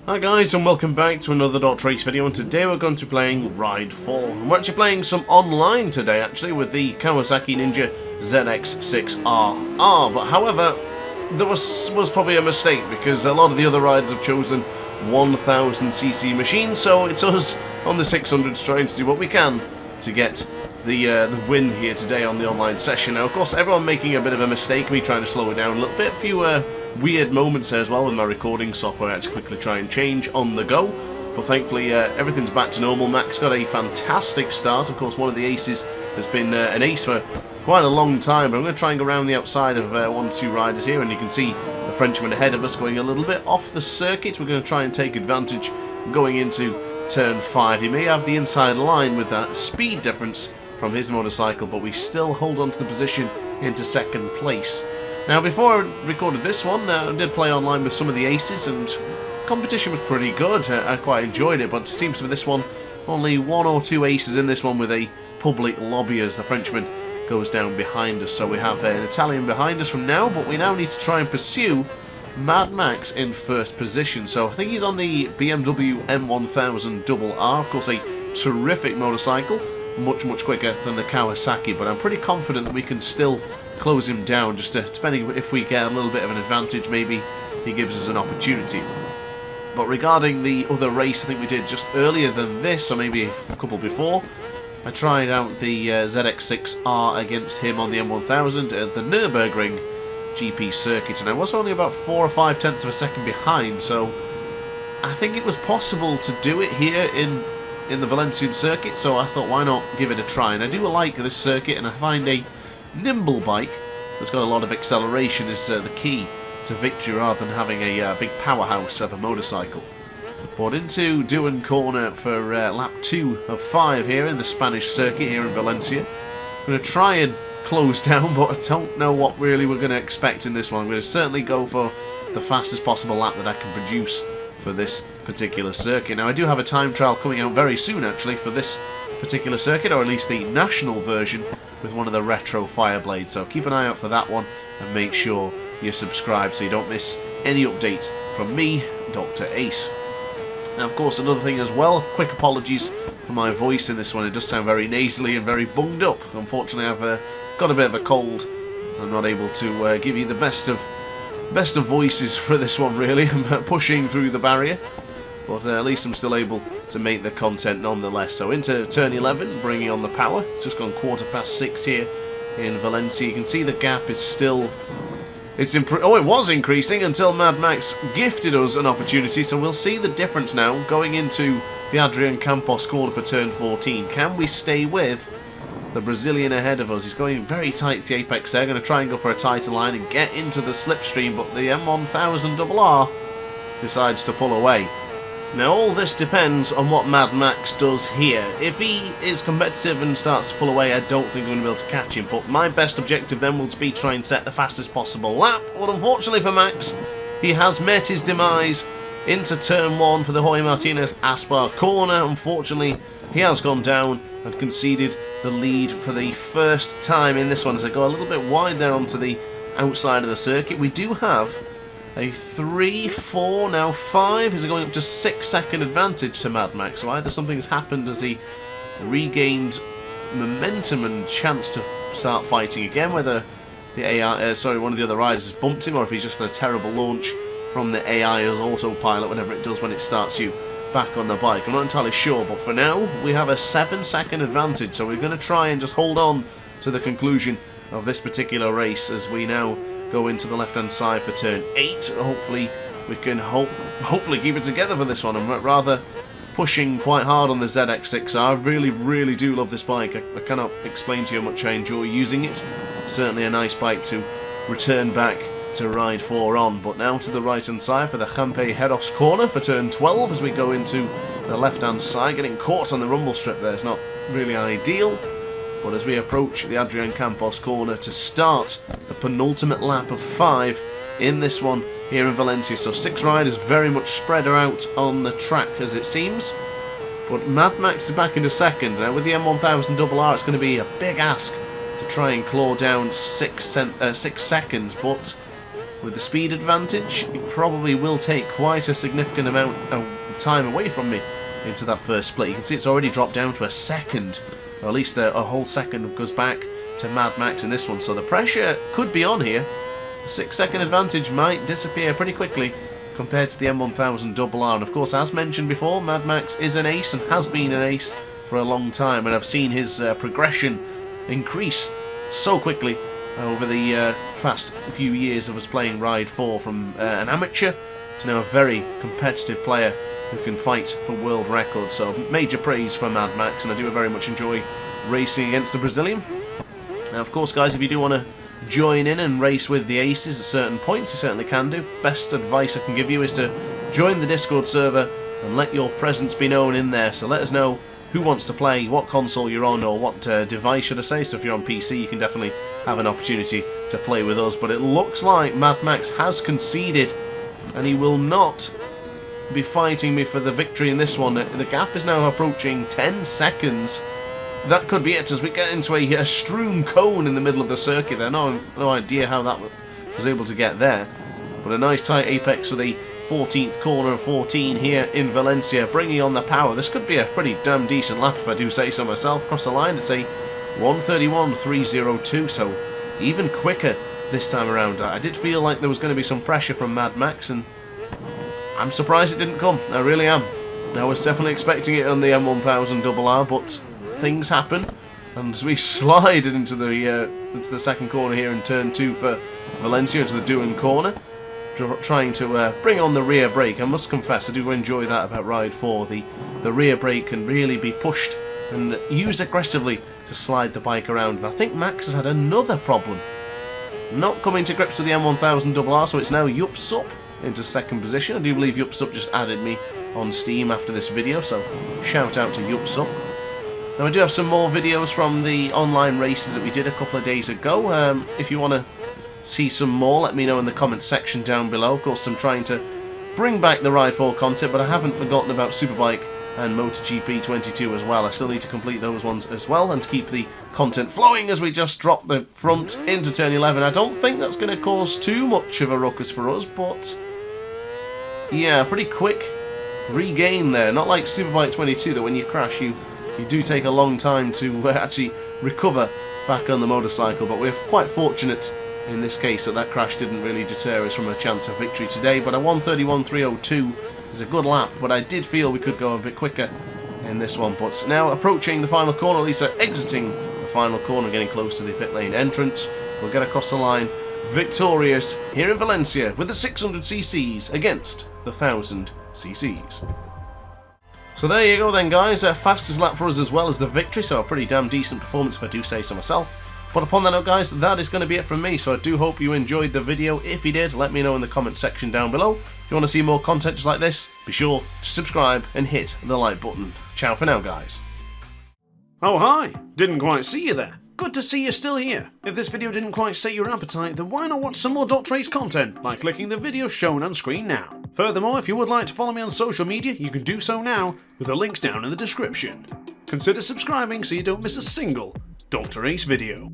Hi guys, and welcome back to another DrAce video, and today we're going to be playing Ride 4. And we're actually playing some online today actually with the Kawasaki Ninja ZX6R. But however, there was probably a mistake because a lot of the other riders have chosen 1000cc machines, so it's us on the 600s trying to do what we can to get the win here today on the online session. Now of course everyone making a bit of a mistake, me trying to slow it down a little bit, a few weird moments there as well with my recording software. I had to quickly try and change on the go, but thankfully everything's back to normal. Max got a fantastic start. Of course one of the aces has been an ace for quite a long time, but I'm going to try and go around the outside of one or two riders here, and you can see the Frenchman ahead of us going a little bit off the circuit. We're going to try and take advantage going into turn 5. He may have the inside line with that speed difference from his motorcycle, but we still hold on to the position into second place. Now before I recorded this one, I did play online with some of the aces, and competition was pretty good. I quite enjoyed it, but it seems for this one only one or two aces in this one with a public lobby as the Frenchman goes down behind us. So we have an Italian behind us from now, but we now need to try and pursue Mad Max in first position. So I think he's on the BMW M1000 RR, of course a terrific motorcycle, much quicker than the Kawasaki, but I'm pretty confident that we can still close him down, just depending if we get a little bit of an advantage, maybe he gives us an opportunity. But regarding the other race I think we did just earlier than this, or maybe a couple before, I tried out the ZX6R against him on the M1000 at the Nürburgring GP circuit, and I was only about 4 or 5 tenths of a second behind, so I think it was possible to do it here in the Valencian circuit, so I thought why not give it a try. And I do like this circuit, and I find a nimble bike that's got a lot of acceleration is the key to victory rather than having a big powerhouse of a motorcycle. But into Duan corner for lap 2 of 5 here in the Spanish circuit here in Valencia. I'm going to try and close down, but I don't know what really we're going to expect in this one. I'm going to certainly go for the fastest possible lap that I can produce for this particular circuit. Now I do have a time trial coming out very soon actually for this particular circuit, or at least the national version with one of the retro Fireblades, so keep an eye out for that one and make sure you're subscribed so you don't miss any updates from me, Dr. Ace. Now of course another thing as well, quick apologies for my voice in this one. It does sound very nasally and very bunged up. Unfortunately I've got a bit of a cold. I'm not able to give you the best of voices for this one really. I'm pushing through the barrier, but at least I'm still able to make the content nonetheless. So into turn 11, bringing on the power. It's just gone 6:15 here in Valencia. You can see the gap is still, it was increasing until Mad Max gifted us an opportunity. So we'll see the difference now going into the Adrian Campos corner for turn 14. Can we stay with the Brazilian ahead of us? He's going very tight to the apex there, going to try and go for a tighter line and get into the slipstream, but the M1000 RR decides to pull away. Now all this depends on what Mad Max does here. If he is competitive and starts to pull away, I don't think I'm going to be able to catch him, but my best objective then will be try and set the fastest possible lap. But unfortunately for Max, he has met his demise into turn 1 for the Jorge Martinez Aspar corner. Unfortunately, he has gone down and conceded the lead for the first time in this one as I go a little bit wide there onto the outside of the circuit. We do have a 3, 4, now 5 is going up to 6-second advantage to Mad Max. So either something has happened as he regained momentum and chance to start fighting again, whether the AI, one of the other riders has bumped him, or if he's just had a terrible launch from the AI as autopilot, whatever it does when it starts you back on the bike. I'm not entirely sure, but for now we have a 7-second advantage, so we're going to try and just hold on to the conclusion of this particular race as we now go into the left hand side for turn 8. Hopefully we can hopefully keep it together for this one. I'm rather pushing quite hard on the ZX6R. I really do love this bike. I cannot explain to you how much I enjoy using it. Certainly a nice bike to return back to Ride 4 on. But now to the right hand side for the Jampe Heros corner for turn 12 as we go into the left hand side. Getting caught on the rumble strip there is not really ideal, but as we approach the Adrian Campos corner to start the penultimate lap of 5 in this one here in Valencia. So 6 riders very much spread out on the track as it seems, but Mad Max is back into second. Now with the M1000 RR it's going to be a big ask to try and claw down 6 seconds, but with the speed advantage, it probably will take quite a significant amount of time away from me into that first split. You can see it's already dropped down to a second, or at least a whole second goes back to Mad Max in this one, so the pressure could be on here. A 6-second advantage might disappear pretty quickly compared to the M1000RR, and of course, as mentioned before, Mad Max is an ace and has been an ace for a long time, and I've seen his progression increase so quickly over the past few years of us playing Ride 4, from an amateur to now a very competitive player who can fight for world records. So major praise for Mad Max, and I do very much enjoy racing against the Brazilian. Now of course guys, if you do want to join in and race with the aces at certain points, you certainly can do. Best advice I can give you is to join the Discord server and let your presence be known in there. So let us know who wants to play, what console you're on, or what device should I say. So if you're on PC, you can definitely have an opportunity to play with us. But it looks like Mad Max has conceded, and he will not be fighting me for the victory in this one. The gap is now approaching 10 seconds. That could be it as we get into a strewn cone in the middle of the circuit. I have no idea how that was able to get there. But a nice tight apex for the 14th corner of 14 here in Valencia, bringing on the power. This could be a pretty damn decent lap if I do say so myself. Across the line, it's a 1:31.302, so even quicker this time around. I did feel like there was going to be some pressure from Mad Max, and I'm surprised it didn't come. I really am. I was definitely expecting it on the M1000RR, but things happen, and as we slide into the second corner here in turn 2 for Valencia, into the Duan corner, trying to bring on the rear brake. I must confess, I do enjoy that about Ride 4. The rear brake can really be pushed and used aggressively to slide the bike around, and I think Max has had another problem. Not coming to grips with the M1000RR, so it's now Yupsup into second position. I do believe Yupsup just added me on Steam after this video, so shout out to Yupsup. Now I do have some more videos from the online races that we did a couple of days ago. If you want to see some more, let me know in the comments section down below. Of course, I'm trying to bring back the Ride 4 content, but I haven't forgotten about Superbike and MotoGP 22 as well. I still need to complete those ones as well and keep the content flowing as we just drop the front into turn 11. I don't think that's going to cause too much of a ruckus for us, but yeah, pretty quick regain there. Not like Superbike 22 that when you crash you do take a long time to actually recover back on the motorcycle, but we're quite fortunate in this case that crash didn't really deter us from a chance of victory today. But a 1:31.302 is a good lap, but I did feel we could go a bit quicker in this one. But now approaching the final corner, at least exiting the final corner, getting close to the pit lane entrance, we'll get across the line victorious here in Valencia with the 600cc's against the 1000cc's. So there you go then guys, fastest lap for us as well as the victory, so a pretty damn decent performance if I do say so myself. But upon that note guys, that is going to be it from me, so I do hope you enjoyed the video. If you did, let me know in the comment section down below. If you want to see more content just like this, be sure to subscribe and hit the like button. Ciao for now guys. Oh hi, didn't quite see you there. Good to see you're still here. If this video didn't quite sate your appetite, then why not watch some more DrAce content by clicking the video shown on screen now. Furthermore, if you would like to follow me on social media, you can do so now with the links down in the description. Consider subscribing so you don't miss a single DrAce video.